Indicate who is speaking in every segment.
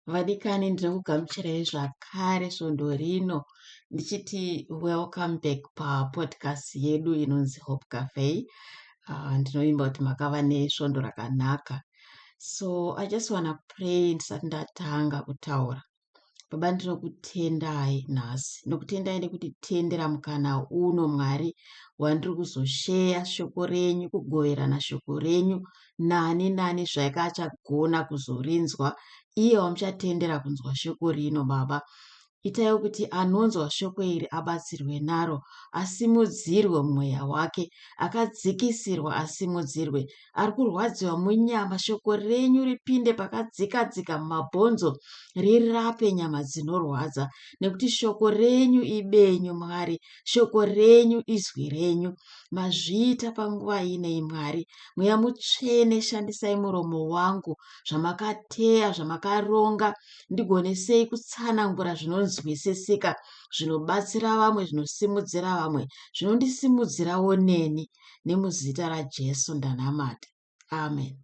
Speaker 1: Vadikani ndinokugamuchirai zvakare svondo rino ndichiti welcome back papodcast yedu inonzi Hope Cafe. Ndinoimba kuti makava nesvondo rakanaka. So I just want to pray ndisati ndatanga kutaura. Baba, ndinokutendai nhasi. Ndinokutendai nekuti tendera mukana uno Mwari wandiri kuzosheya shoko renyu, kugoverana shoko renyu nani zvaikachagona kuzorinzwa iye wamuchatendera kunzwa shoko rino. Baba, itai kuti anonzwa shoko iri abatsirwe naro, asimudzirwe mweya wake, akadzikisirwa asimudzirwe, ari kurwadziwa munyama, shoko renyu ripinde pakadzikadzika mumabhonzo, rirape nyama dzinorwadza, nekuti shoko renyu ibenyu Mwari, shoko renyu izwi renyu. Mazviita panguva inei Mwari, mweya mutsvene, shandisai muromo wangu, zvamakateya, zvamakaronga, ndigonesei kutsanangura zvinonzwisisika, zvinobatsira vamwe, zvinosimudzira vamwe, zvinondisimudzirawo neni, nemuzita raJesu ndanamata. Amen.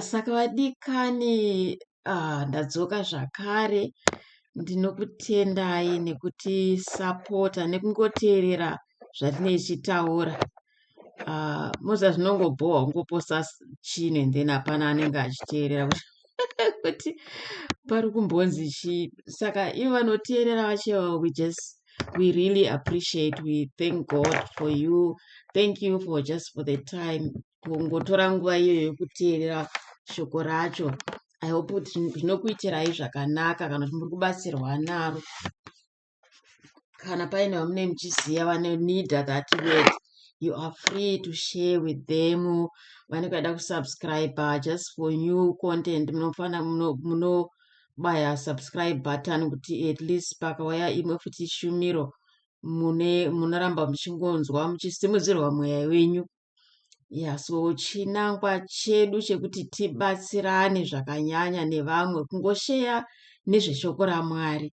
Speaker 1: Saka vadikani, ndadzoka zvakare. Ndinokutendai nekuti sapota nekungoteerera zvatinechitaura. Moza zvinongobhowa ungoposa chino and then hapana anenge achiteerera kuti pari kumbonzi chii. Saka ivo vanoteerera vacho, we really appreciate, we thank God for you. Thank you for the time kungotora nguva iyo yokuteerera shoko racho. I hope kuti zvinokuitirai zvakanaka kana kuti muri kubatsirwa naro. Kana paine vamune muchiziva vane need that word, you are free to share with them. Vanenge vada kusubscribe just for new content, munobaya subscribe button kuti at least pakauya imwe futi shumiro munoramba muchingonzwa muchisimudzirwa mweya wenyu. So chinangwa chedu chekuti tibatsirane zvakanyanya nevamwe, kungosheya nezveshoko raMwari.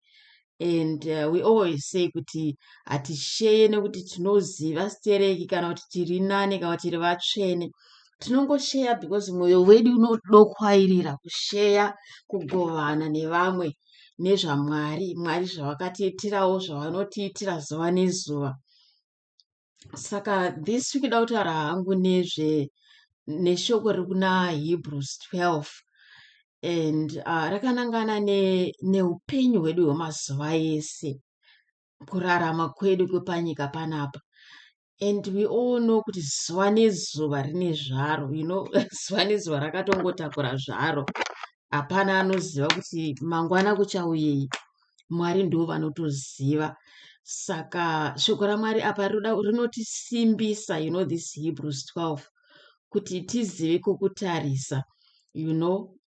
Speaker 1: And we always say kuti hatisheye nekuti tinoziva stereki kana kuti tiri nani kana kuti tiri vatsvene. Tinongosheya because mwoyo wedu unodokwairira kusheya, kugovana nevamwe nezvaMwari, Mwari zvavakatiitirawo, zvavanotiitira zuva nezuva. Saka this week da kutaura hangu neshoko riri kuna Hebrews 12 and rakanangana neupenyu hwedu hwemazuva ese, kurarama kwedu kwepanyika panapa. And we all know kuti zuva nezuva rine zvaro, zuva nezuva rakatongotakura zvaro. Hapana anoziva kuti mangwana kuchauyei. Mwari ndivo vanotoziva. Saka shoko raMwari apa rinotisimbisa, this Hebrews 12, kuti tizive kukutarisa,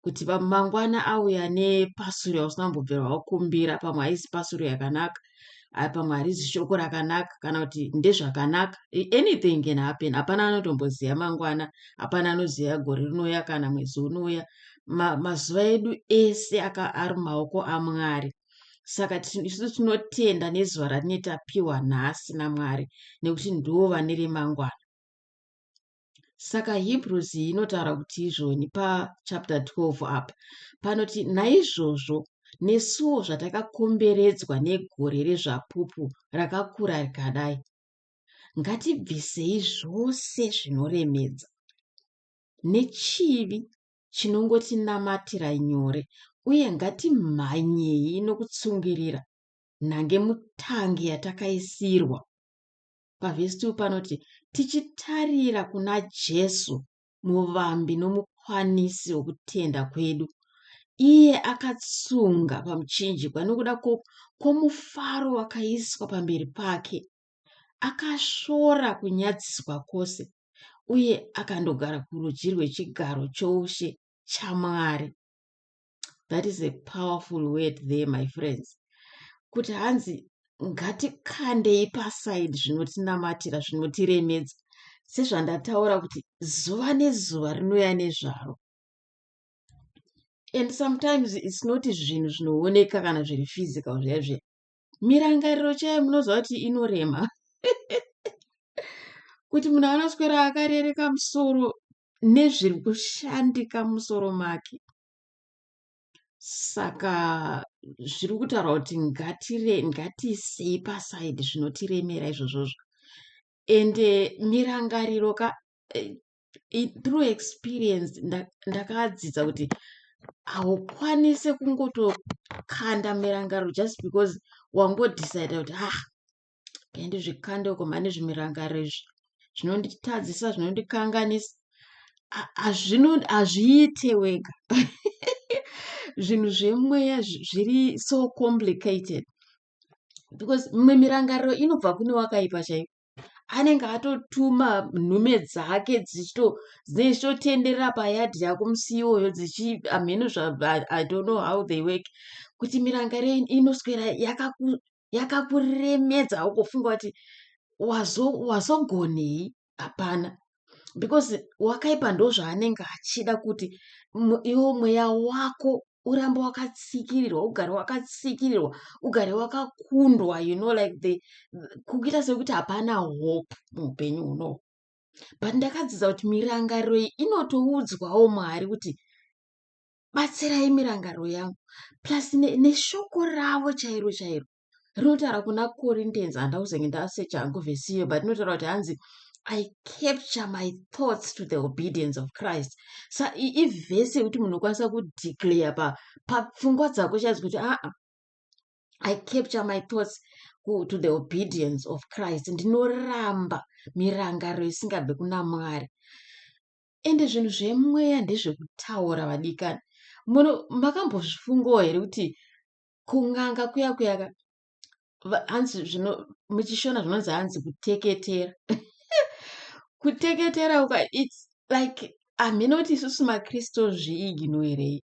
Speaker 1: kuti mangwana auya nepasuro yausingambobvera wakumbira, pamwe haisi pasuro yakanaka, pamwe harizi shoko rakanaka, kana kuti ndezvakanaka. Anything can happen. Hapana anotomboziva mangwana, hapana anoziva gore rinouya kana mwedzi unouya. Mazuva edu ese ari mumaoko aMwari. Saka isu tinotenda nezuva ratinetapiwa nhasi naMwari, nekuti ndivo vane remangwana. Saka Hebrews inotaura kuti izvoni pachapter 12 apa panoti, naizvozvo nesuwo zvatakakomberedzwa negore rezvapupu rakakura rikadai, ngatibvisei zvose zvinoremedza nechivi chinongotinamatira nyore, uye ngatimhanyei nokutsungirira nhange mutangi yatakaisirwa. Pavhesi 2 panoti, tichitarira kuna Jesu, muvambi nomukwanisi wokutenda kwedu. Iye akatsunga pamuchinjikwa nokuda kwomufaro wakaiswa pamberi pake, akashora kunyadziswa kwose, uye akandogara kurudyi rwechigaro choushe chaMwari. That is a powerful word there, my friends. Kuti hanzi ngatikandei pasaidi zvinotinamatira, zvinotiremedza, sezvandataura kuti zuva nezuva rinouya nezvaro. And sometimes it's not zvinhu zvinooneka kana zviri physical zviya. Mirangariro chaiyo munoziva kuti inorema. Kuti munhu anoswera akarereka musoro nezviri kushandika musoro make. Saka zviri kutaura kuti ngatiisei pasaidi zvinotiremera izvozvozvo. Ende mirangariro through experience ndakadzidza kuti haukwanisi kungotokanda mirangariro just because wangodecida kuti ngaindizvikande uko mhane zvimirangariro izvi zvinonditadzisa zvinondikanganisa. Hazviite wega. Zvinhu zvemweya zviri so complicated because mimwe mirangariro inobva kune wakaipa chaiko. Anenge atotuma nhume dzake dzichitotenderera payadhi yako musi iwoyo I don't know how they work, kuti mirangariro inoswera yakakuremedza aukofunga kuti wazogonei. Hapana, because wakaipa ndozvaanenge achida kuti iwo mweya wako urambe wakatsikirirwa, ugare wakatsikirirwa, ugare wakakundwa, like kuita sekuti hapana hope muupenyu huno. But ndakadzidza kuti mirangariro iyi inotoudzwawo Mwari kuti batsirai mirangariro yangu, plus neshoko ravo chairo chairo rinotaura kuna Corinthians, handauzenge ndasecha hangu vhesi iyo, but inotaura kuti hanzi I capture my thoughts to the obedience of Christ. Ivhesi yekuti munhu unokwanisa kudeclare papfungwa dzako chaidzo kuti I capture my thoughts to the obedience of Christ. Ndinoramba mirangariro isingabve kuna Mwari. Ende zvinhu zvemweya ndezvekutaura vadikani. Makambozvifungawo here kuti kung'anga kuya hanzi muchishona zvinonzi hanzi kuteketera. Kuteketera it's like hamene kuti isusu maKristu zviiginoerei.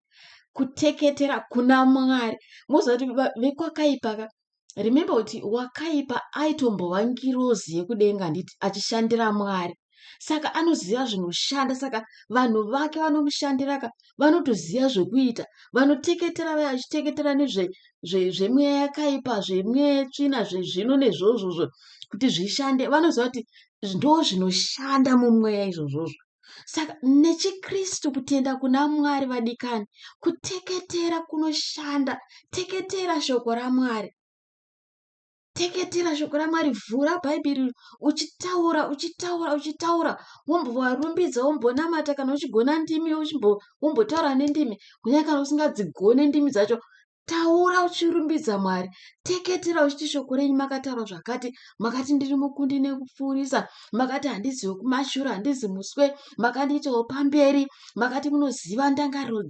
Speaker 1: Kuteketera kuna Mwari. Moziva kuti vekwakaipa remember kuti wakaipa aitombova ngirozi yekudenga nditi achishandira Mwari. Saka anoziva zvinoshanda, saka vanhu vake vanomushandira vanotoziva zvekuita. Vanoteketera vaya vachiteketera nezvemweya yakaipa, zvemweya yetsvina, zvezvino nezvozvozvo kuti zvishande. Vanoziva kuti ndo zvinoshanda mumweya izvozvozvo. Saka nechiKristu kutenda kuna Mwari vadikani, kuteketera kunoshanda. Teketera shoko raMwari. Teketera shoko raMwari, vhura Bhaibheri uchitaura, wombovarumbidza, wombonamata, kana uchigona ndimi wombotaura nendimi, kunyanya kana usingadzigone ndimi dzacho. Taura uchirumbidza Mwari. Teketera uchiti shoko renyu makataura zvakati, makati ndiri mukundi nekupfuurisa, makati handizi wekumashure, handizi muswe, makandiitawo pamberi, makati munoziva ndangariro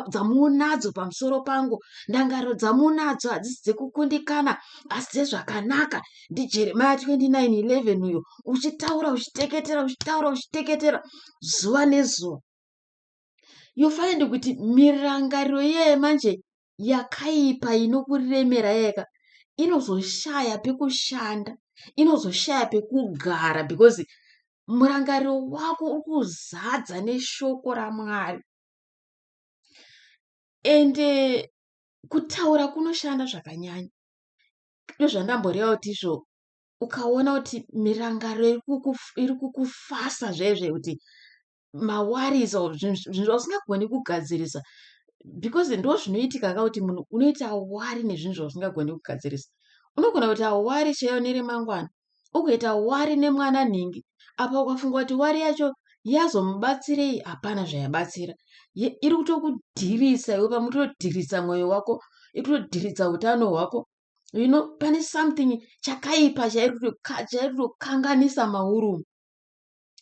Speaker 1: dzamunadzo pamusoro pangu, ndangariro dzamunadzo hadzisi dzekukundikana asi dzezvakanaka. NdiJeremiah 29:11 uyo, uchitaura uchiteketera, uchitaura uchiteketera zuva nezuva. You find kuti mirangariro yeye manje yakaipa inokuremera yeka inozoshaya pekushanda, inozoshaya pekugara, because murangariro wako uri kuzadza neshoko raMwari. Ende kutaura kunoshanda zvakanyanya. Ndozvandamboreva kuti izvo ukaona kuti mirangariro iri kukufasa zvezve kuti mawarisa zvinhu zvausingagoni kugadzirisa, because ndo zvinoitika kuti munhu unoita awari nezvinhu zvausingagoni kugadzirisa. Unogona kuti awari chaiyo neremangwana, ugoita awari nemwana nhingi, apa ukafunga kuti wari yacho yazomubatsirei, hapana zvayabatsira. Iri kutokudhirisa iwe, pamutodhirisa mwoyo wako, iri kutodhirisa utano hwako. Pane something chakaipa chairi kutokanganisa mauru,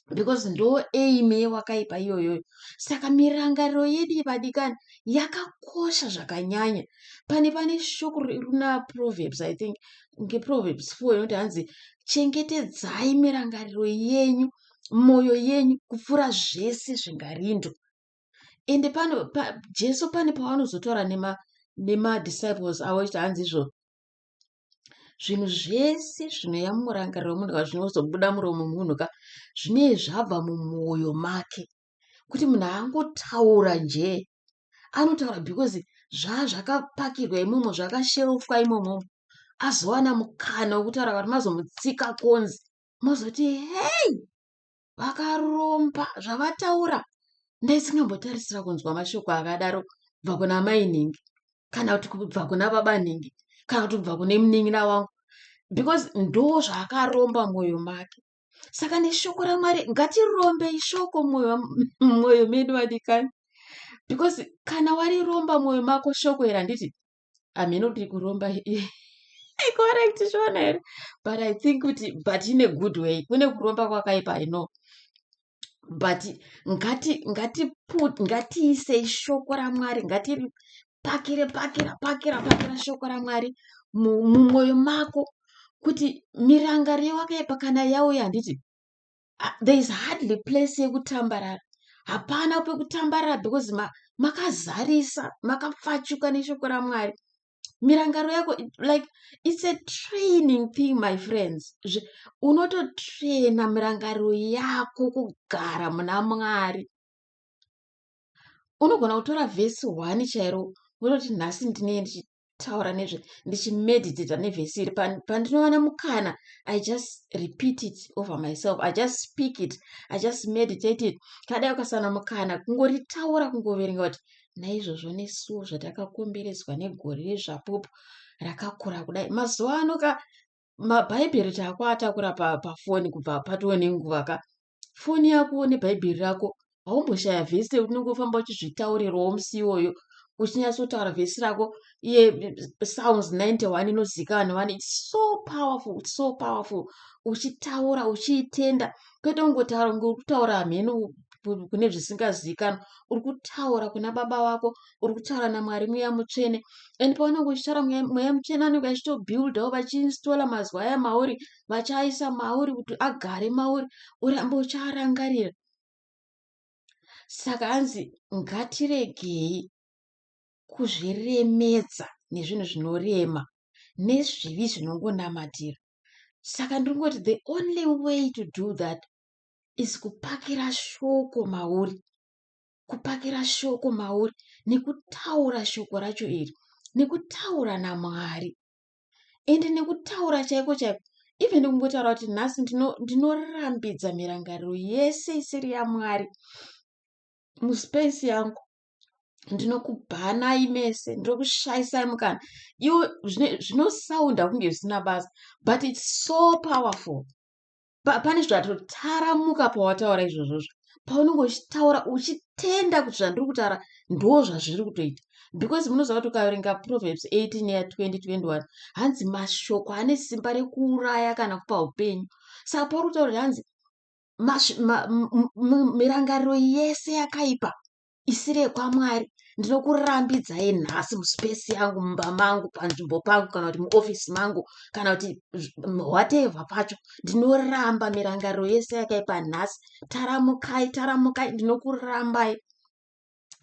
Speaker 1: because ndo aim wakaipa iyoyo. Saka mirangariro yedu vadikani yakakosha zvakanyanya. Pane shoko rina Proverbs, I think ngeProverbs 4 inoti hanzi chengetedzai mirangariro yenyu, mwoyo yenyu kupfuura zvese zvingarindo. Ende Jesu pane pavanozotaura nemadisciples avo chiti hanzi izvo zvinhu zvese zvinoya mumurangariro womunhu zvinozobuda muromo munhu zvinee zvabva mumwoyo make. Kuti munhu angotaura njee, anotaura because zvakapakirwa imomo, zvakasherufwa imomo, azowana mukana wokutaura kuti mazomutsika konzi, mozoti hei, vakaromba zvavataura. Ndaisingambotarisira kunzwa mashoko akadaro kubva kuna mai nhingi. kana kuti kubva kuna baba nhingi kana kuti kubva kune munin'ina wangu, because ndo zvaakaromba mwoyo make. Saka neshoko raMwari ngatirombe ishoko mwoyo medu vadikani, because kana wariromba mwoyo mako shoko iri handiti hameno kuti kuromba correct shona here, but I think kuti but in a good way. Kune kuromba kwakaipa I know, but ngatiise shoko raMwari, pakira shoko raMwari mumwoyo mako, kuti mirangariro wakaipa kana yauya handiti there is hardly place yekutambarara. Hapana pekutambarara because makazarisa makapfachuka neshoko raMwari. Mirangariro yako like it's a training thing my friends. Unototraina mirangariro yako kugara muna Mwari. Unogona kutora vhesi 1 chairo unoti nhasi ndine ndichitaura nezve ndichimeditata nevhesi iri, pandinowana mukana I just repeat it over myself, I just speak it, I just meditate it. Kadai ukasana mukana kungoritaura, kungoverenga kuti naizvozvo nesuwo zvatakakomberedzwa negore rezvapopo rakakura kudai. Mazuva ano mabhaibheri taakuatakura pafoni kubva patoo nenguva ka. Foni yako nebhaibheri rako haumboshaya vhesi unongofamba uchizvitaurirawo musi iwoyo uchinyatsotaura vhesi rako. Iye Psalms 91 inozikanwa vanhu. It's so powerful, it's so powerful. Uchitaura uchiitenda, kwete kutaura hameno kune zvisingazikanwa. Uri kutaura kuna baba vako, uri kutaura naMwari mweya mutsvene, and paunenge uchitaura mweya mutsvene anenge achitobuildawo, vachiinstola mazwi aya mauri, vachiaisa mauri kuti agare mauri, urambe uchiarangarira. Saka hanzi ngatiregei kuzviremedza nezvinhu zvinorema nezvivi zvinongonamatira. Saka ndingoti the only way to do that is kupakira shoko mauri, kupakira shoko mauri, nekutaura shoko racho iri, nekutaura naMwari, ende nekutaura chaiko chaiko. Even kungotaura kuti nhasi ndinorambidza mirangariro yese isiri yaMwari muspesi yangu, ndinokubhanai mese, ndinokushayisai mukana. Iwo zvinosaunda kunge zvisina basa, but it's so powerful. Pane zvatotaramuka pawataura izvozvozvo, paunenge uchitaura uchitenda kuti zvandiri kutaura ndo zvazviri kutoita. Because munoziva kuti ukaverenga Proverbs 18 ya 20-21 hanzi mashoko ane simba rekuuraya kana kupa upenyu. Saka pauri kutaura hanzi mirangariro yese yakaipa isiri yekwaMwari ndinokurambidzai nhasi muspesi yangu, mumba mangu, panzvimbo pangu, kana kuti muofisi mangu, kana kuti whatever pacho, ndinoramba mirangariro yese yakaipa nhasi. Taramukai, ndinokurambai.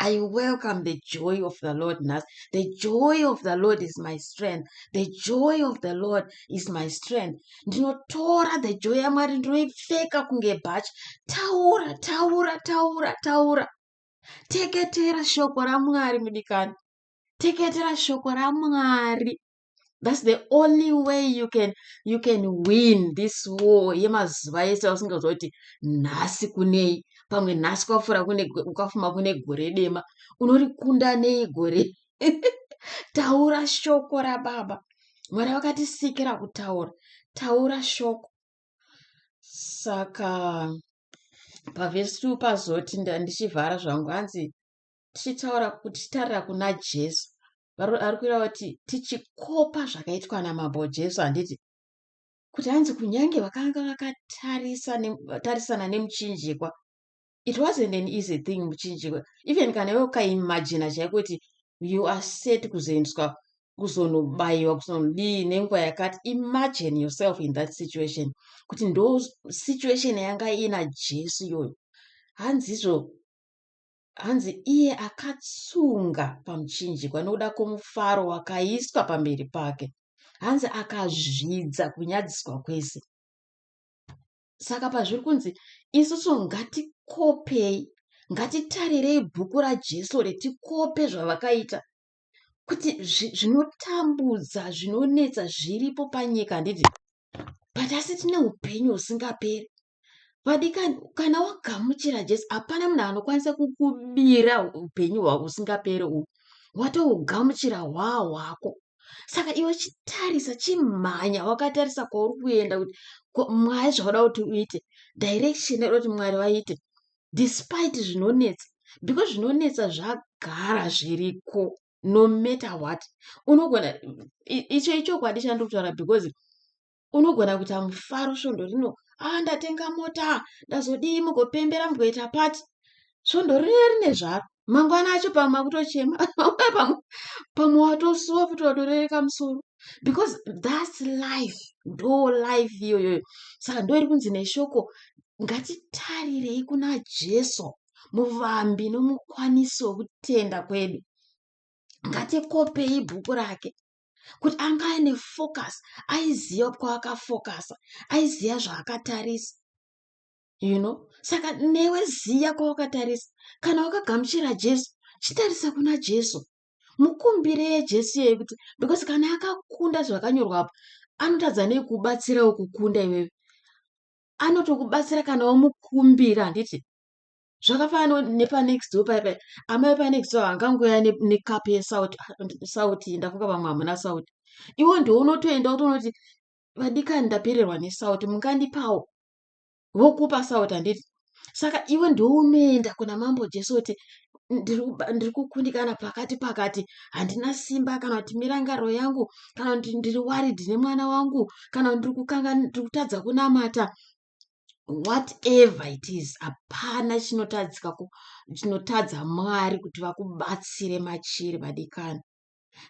Speaker 1: I welcome the joy of the Lord nhasi. The joy of the Lord is my strength. The joy of the Lord is my strength. Ndinotora the joy yaMwari ndinoipfeka kunge bhachi. Taura. Teketera shoko raMwari mudikani. Teketera shoko raMwari. That's the only way you can win this war yemazuva ese usingazwa kuti nhasi kunei, pamwe nhasi kwafuma kune gore dema, unorikunda nei gore. Taura shoko raBaba. Mwari vakatisikira kutaura. Taura shoko. Saka pavhesi 2 pazoti ndichivhara zvangu hanzi tichitarira kuna Jesu. Ari kureva kuti tichikopa zvakaitwa namambo Jesu, handiti kuti hanzi kunyange vakanga vakatarisana nemuchinjikwa, it wasn't an easy thing muchinjikwa. Even kana iwe ukaimagina chaiko kuti you are set kuzoendeswa kuzonobayiwa kuzonodii nenguva yakati. Imagine yourself in that situation, kuti ndo situation yanga ina Jesu iyoyo. Hanzi iye akatsunga pamuchinjikwa nokuda kwomufaro wakaiswa pamberi pake. Hanzi akazvidza kunyadziswa kwese. Saka pazviri kunzi isusu ngatikopei, ngatitarirei bhuku raJesu retikope zvavakaita, kuti zvinotambudza zvinonetsa zviripo panyika handiti, but asi tine upenyu husingaperi. Vadikani, kana wagamuchira Jesu hapana munhu anokwanisa kukubira upenyu hwako husingaperi uhu. watougamuchira hwahwako. Saka iwe chitarisa, chimhanya wakatarisa kwauri kuenda kuti Mwari zvauda kuti uite, direction yauri kuti Mwari vaite, despite zvinonetsa, because zvinonetsa zvagara zviriko, no matter what. Unogona icho chokwadi chandiri kutaura, because unogona kuita mufaro svondo rino, ndatenga mota, ndazodii, mugopembera mugoita pati, svondo rine zvaro, mangwana acho pamwe akutochema pamwe watosuwa kuti watorereka musoro, because that's life, ndo life iyoyo. Saka ndo iri kunzi neshoko, ngatitarirei kuna Jesu, muvambi nomukwanisi wokutenda kwedu. Ngatikopei bhuku rake kuti anga ane focus, aiziva kwaakafokasa, aiziva zvaakatarisa, Saka newe ziya kwawakatarisa. Kana wakagamuchira Jesu, chitarisa kuna Jesu, mukumbire Jesu yeye kuti, because kana akakunda zvakanyorwa apa, anotadza nekubatsirawo kukunda iwewe, anotokubatsira kana wamukumbira. Handiti zvakafanana nepanext door paipai, amai panext door angangoya nekapu yesauti, ndafunga pamwe hamuna sauti, iwo ndounotoenda utonoti, vadikani ndapererwa nesauti, mungandipawo, vokupa sauti. Handiti saka iwe ndounoenda kuna mambo Jesu kuti, ndiri kukundikana pakati, handina simba, kana kuti mirangariro yangu, kana kuti ndiri waridhi nemwana wangu, kana kuti ndiri kutadza kunamata, whatever it is, hapana chinotadza Mwari kuti vakubatsire machiri madikani.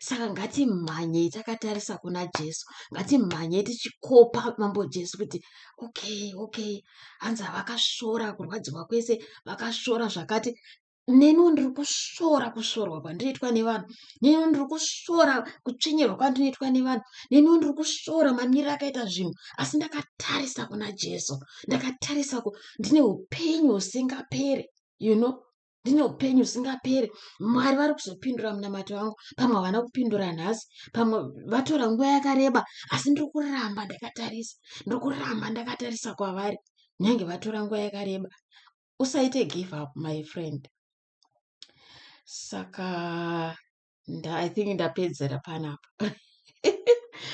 Speaker 1: Saka ngatimhanyei takatarisa kuna Jesu, ngatimhanyei tichikopa mambo Jesu kuti okay, hanzi vakashora kurwadziwa kwese, vakashora zvakati, neniwo ndiri kushora kushorwa kwandinoitwa nevanhu, neniwo ndiri kushora kutsvenyerwa kwandinoitwa nevanhu, neniwo ndiri kushora mamiriro akaita zvinhu, asi ndakatarisa kuna Jesu, ndakatarisa ndine upenyu husingapere, ndine upenyu husingapere. Mwari vari kuzopindura munamato wangu, pamwe havana kupindura nhasi, pamwe vatora nguva yakareba, asi ndiri kuramba ndakatarisa kwavari, nyange vatora nguva yakareba. Usaite give up, my friend. Saka I think ndapedzera panapa.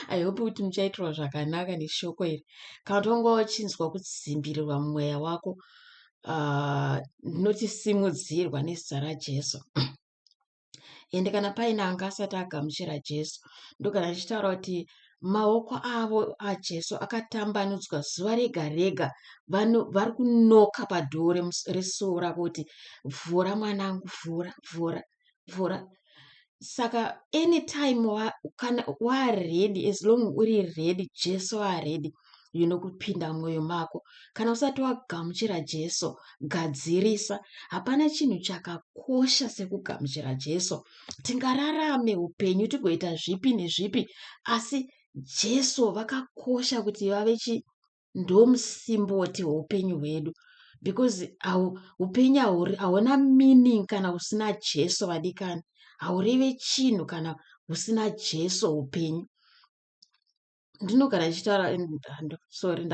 Speaker 1: I hope kuti muchaitirwa zvakanaka neshoko iri. Kana kuti wanga wachinzwa kuzimbirirwa mumweya wako, ndinotisimudzirwa nezita raJesu. Ende kana paine anga asati agamuchira Jesu, ndogara ndichitaura kuti maoko avo aJesu akatambanudzwa zuva rega rega, vari kunoka padhoo resuo rako kuti, vhura mwanangu, vhura. Saka anytime kana waready, as long uri ready, Jesu aready, kupinda mwoyo mako. Kana usati wagamuchira Jesu, gadzirisa. Hapana chinhu chakakosha sekugamuchira Jesu. Tingararame upenyu tigoita zvipi nezvipi, asi Jesu vakakosha kuti vave ndomusimboti hweupenyu hwedu, because upenyu hauna meaning kana usina Jesu vadikani, haureve chinhu kana usina Jesu upenyu. Ndinogara ndichitaura, sorry,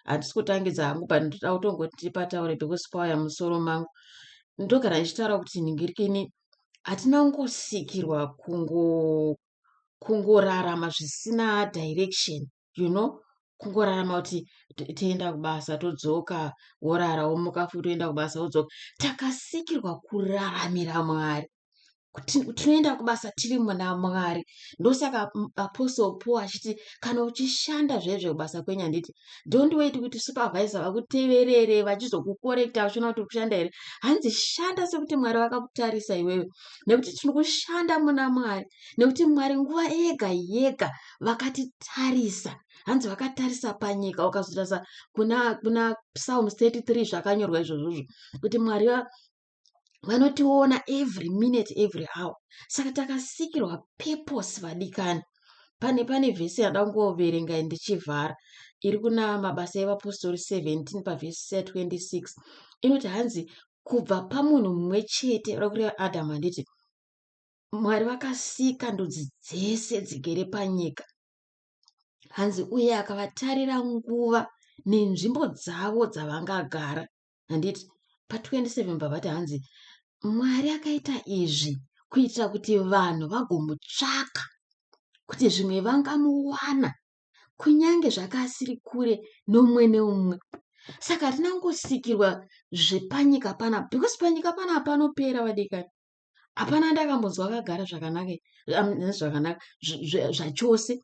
Speaker 1: handisi kutangidza hangu, but ndoda kutongoti ndipataure because pauya musoro mangu. Ndogara ndichitaura kuti ningirikini hatina kungosikirwa kungorarama zvisina direction, kungorarama kuti toenda kubasa todzoka, worara womuka futi toenda kubasa wodzoka. Takasikirwa kuraramira Mwari, tinoenda kubasa tiri muna Mwari. Ndosaka Apostle Paul achiti, kana uchishanda zvezvekubasa kwenyu, handiti don't wait kuti supervisor vakuteverere vachizokukorekta vachiona kuti kushanda here. Hanzi shanda sekuti Mwari vakakutarisa iwewe, nekuti tiri kushanda muna Mwari, nekuti Mwari nguva yega yega vakatitarisa. Hanzi vakatarisa panyika, ukazotarisa kuna Psalms 33 zvakanyorwa izvozvo, kuti Mwari vanotiona every minute, every hour. Saka takasikirwa purpose vadikani. Pane vhesi yandangoverenga ndichivhara, iri kuna Mabasa eVapostori 17 pavhesi 26, inoti hanzi kubva pamunhu mumwe chete rakureva Adhamu, handiti Mwari vakasika ndudzi dzese dzigere panyika. Hanzi uye akavatarira nguva nenzvimbo dzavo dzavangagara, handiti pa 27 pavati hanzi Mwari akaita izvi kuitira kuti vanhu vagomutsvaka, kuti zvimwe vangamuwana kunyange zvakasiri kure nomumwe neumwe. Saka tinangosikirwa zvepanyika panapa, because panyika panapa panopera vadikani. Hapana ndakambonzwa vakagara zvakanaka zvachose.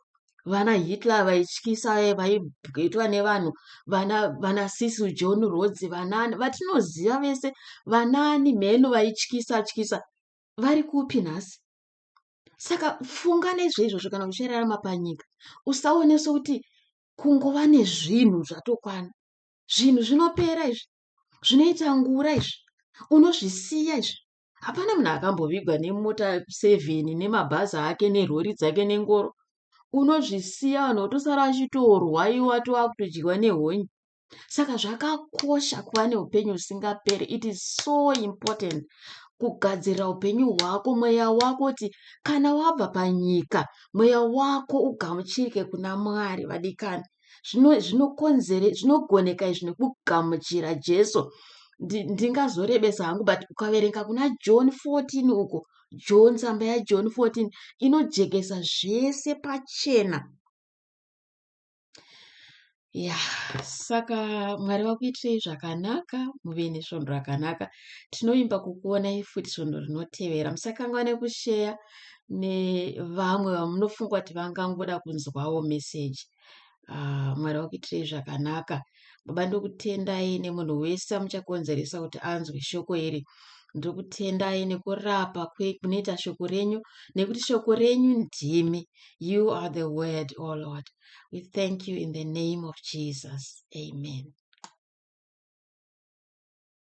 Speaker 1: Vana Hitler vaityisa, vaiitwa nevanhu, vana Cecil John Rhodes, vanani vatinoziva vese, vanani mhenu vaityisa vari kupi nhasi? Saka funga nezveizvozvo kana uchirarama panyika. Usaone sokuti kungova nezvinhu zvatokwana. Zvinhu zvinopera izvi, zvinoita ngura izvi, unozvisiya izvi. Hapana munhu akambovigwa nemota 7 nemabhazi ake nerori dzake nengoro. Unozvisiya, vanhu votosara vachitorwa, iwe tova kutodyiwa nehonye. Saka zvakakosha kuva neupenyu husingaperi. It is so important kugadzirira upenyu hwako, mweya wako, kuti kana wabva panyika, mweya wako ugamuchirike kuna Mwari vadikani. Zvinogoneka izvi nekugamuchira Jesu. Ndingazorebesa hangu, but ukaverenga kuna John 14 uko, tsamba yaJohn 14 inojekesa zvese pachena. Saka Mwari vakuitirei zvakanaka, muve nesvondo rakanaka. Tinoimba kukuonai futi svondo rinotevera. Musakangwa nekusheya nevamwe vamunofunga kuti vangangoda kunzwawo meseji. Mwari vakuitirei zvakanaka. Baba, ndokutendai nemunhu wese muchakonzeresa kuti anzwe shoko iri. Ndokutendai nekurapa kunoita shoko renyu, nekuti shoko renyu ndimi. You are the word, oh Lord. We thank you in the name of Jesus. Amen.